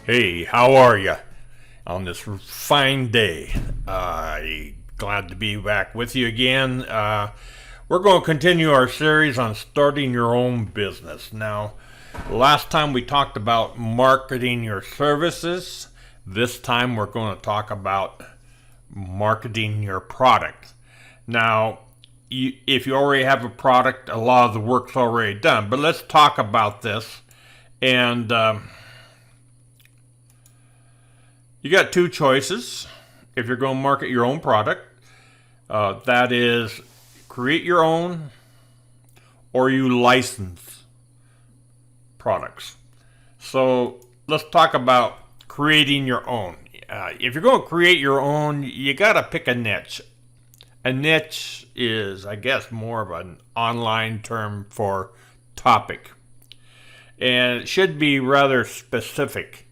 Hey, how are you on this fine day? Glad to be back with you again. We're going to continue our series on starting your own business. Now, last time we talked about marketing your services. This time we're going to talk about marketing your product. Now, if you already have a product, a lot of the work's already done. But let's talk about this. And you got two choices if you're going to market your own product. That is, create your own or you license products. So let's talk about creating your own. If you're going to create your own, you got to pick a niche. A niche is, I guess, more of an online term for topic. And it should be rather specific.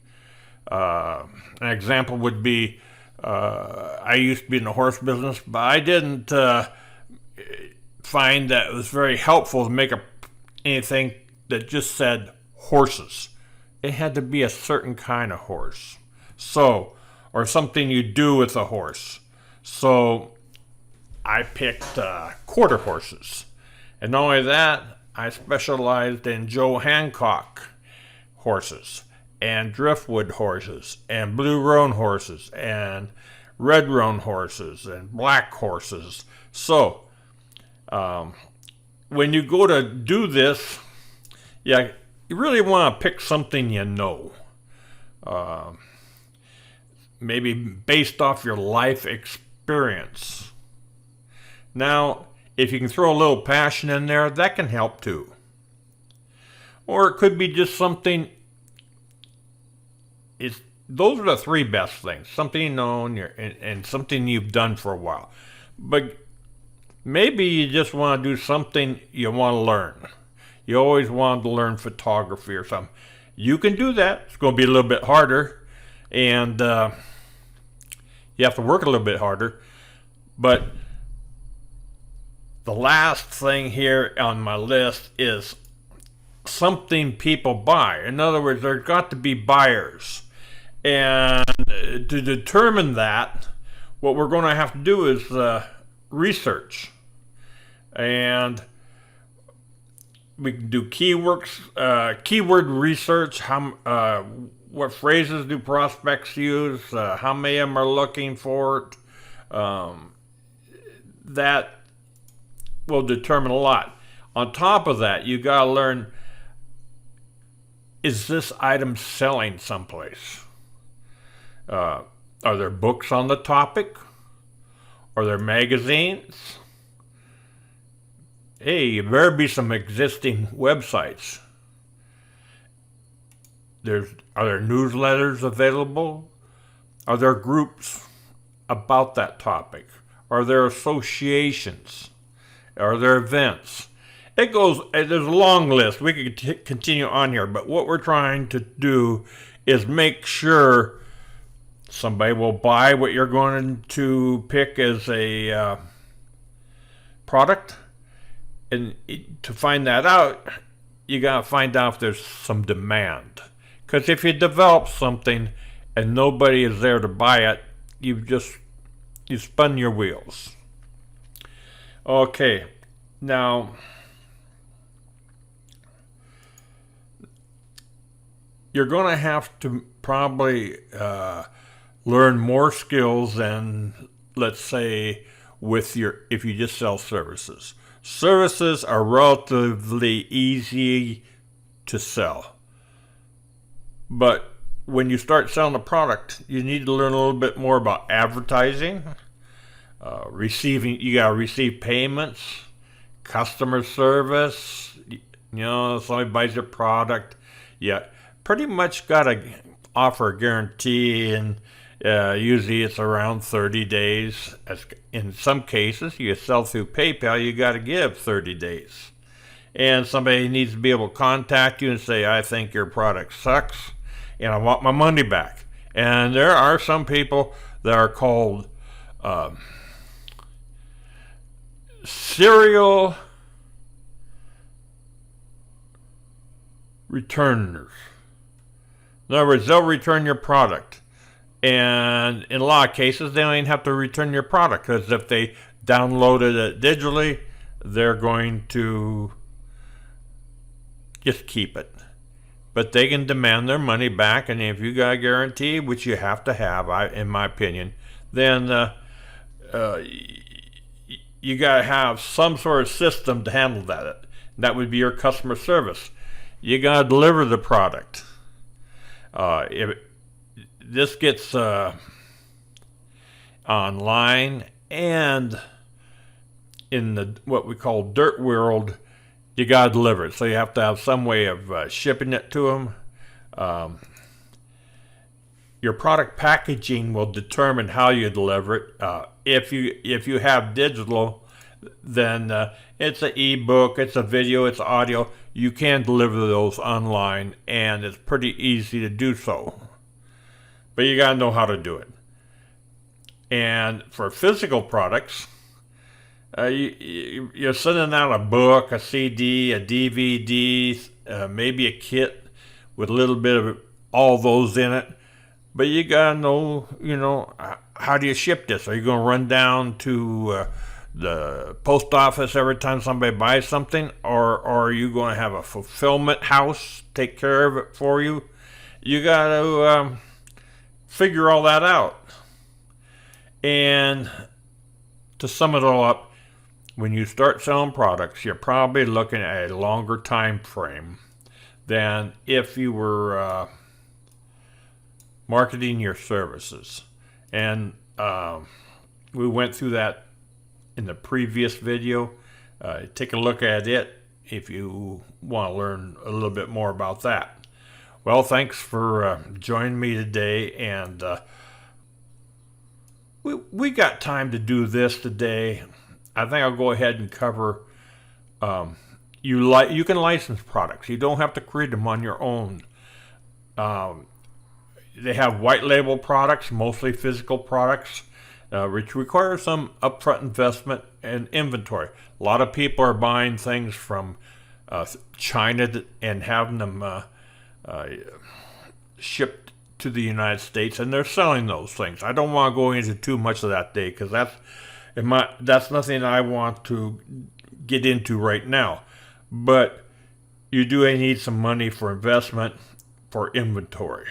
An example would be, I used to be in the horse business, but I didn't find that it was very helpful to make anything that just said horses. It had to be a certain kind of horse. So, or something you do with a horse. So, I picked quarter horses. And not only that, I specialized in Joe Hancock horses, and driftwood horses, and blue roan horses, and red roan horses, and black horses. So, when you go to do this, you really want to pick something you know. Maybe based off your life experience. Now, if you can throw a little passion in there, that can help too. Or it could be just something. Those are the three best things. Something you know and something you've done for a while. But maybe you just want to do something you want to learn. You always wanted to learn photography or something. You can do that. It's going to be a little bit harder. And you have to work a little bit harder. But the last thing here on my list is something people buy. In other words, there's got to be buyers. And to determine that, what we're going to have to do is research. And we can do keyword research. What phrases do prospects use? How many of them are looking for it? That will determine a lot. On top of that, you got to learn, is this item selling someplace? Are there books on the topic? Are there magazines? Hey, there better be some existing websites. Are there newsletters available? Are there groups about that topic? Are there associations? Are there events? There's a long list. We could continue on here, but what we're trying to do is make sure somebody will buy what you're going to pick as a product. And to find that out, you got to find out if there's some demand. Because if you develop something and nobody is there to buy it, you spun your wheels. Okay, now you're going to have to probably learn more skills than, let's say, if you just sell services. Services are relatively easy to sell. But when you start selling a product, you need to learn a little bit more about advertising, you got to receive payments, customer service. Somebody buys your product, pretty much got to offer a guarantee, and usually it's around 30 days. In some cases, you sell through PayPal, you got to give 30 days. And somebody needs to be able to contact you and say, I think your product sucks, and I want my money back. And there are some people that are called serial returners. In other words, they'll return your product. And in a lot of cases, they don't even have to return your product, because if they downloaded it digitally, they're going to just keep it. But they can demand their money back, and if you got a guarantee, which you have to have, in my opinion, then you got to have some sort of system to handle that. That would be your customer service. You got to deliver the product. If this gets online and in the what we call dirt world, you got to deliver it. So you have to have some way of shipping it to them. Your product packaging will determine how you deliver it. If you have digital, then it's an ebook, it's a video, it's audio. You can deliver those online, and it's pretty easy to do so. But you got to know how to do it. And for physical products, you're sending out a book, a CD, a DVD, maybe a kit with a little bit of all those in it. But you got to know, how do you ship this? Are you going to run down to the post office every time somebody buys something? Or are you going to have a fulfillment house take care of it for you? You got to figure all that out. And to sum it all up, when you start selling products, you're probably looking at a longer time frame than if you were marketing your services. And we went through that in the previous video. Take a look at it if you want to learn a little bit more about that. Well, thanks for joining me today, and we got time to do this today. I think I'll go ahead and cover you can license products. You don't have to create them on your own. They have white label products, mostly physical products, which require some upfront investment and inventory. A lot of people are buying things from China and having them shipped to the United States, and they're selling those things. I don't want to go into too much of that today, because that's nothing I want to get into right now. But you do need some money for investment for inventory.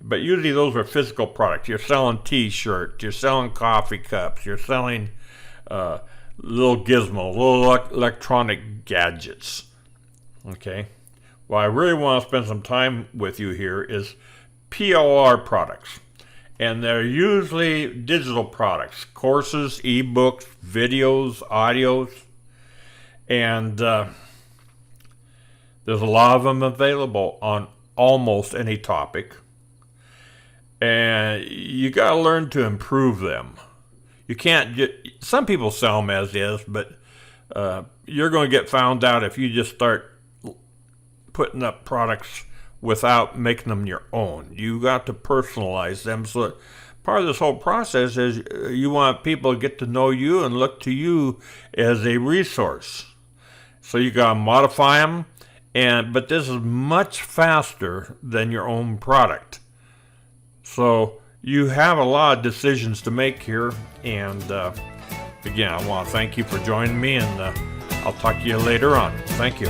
But usually those are physical products. You're selling t-shirts, you're selling coffee cups, you're selling little gizmos, little electronic gadgets. Okay? What I really want to spend some time with you here is PLR products. And they're usually digital products, courses, ebooks, videos, audios. And there's a lot of them available on almost any topic. And you got to learn to improve them. You can't some people sell them as is, but you're going to get found out if you just start putting up products without making them your own. You got to personalize them. So part of this whole process is you want people to get to know you and look to you as a resource. So you got to modify them, but this is much faster than your own product. So you have a lot of decisions to make here, and again, I want to thank you for joining me, and I'll talk to you later on. Thank you.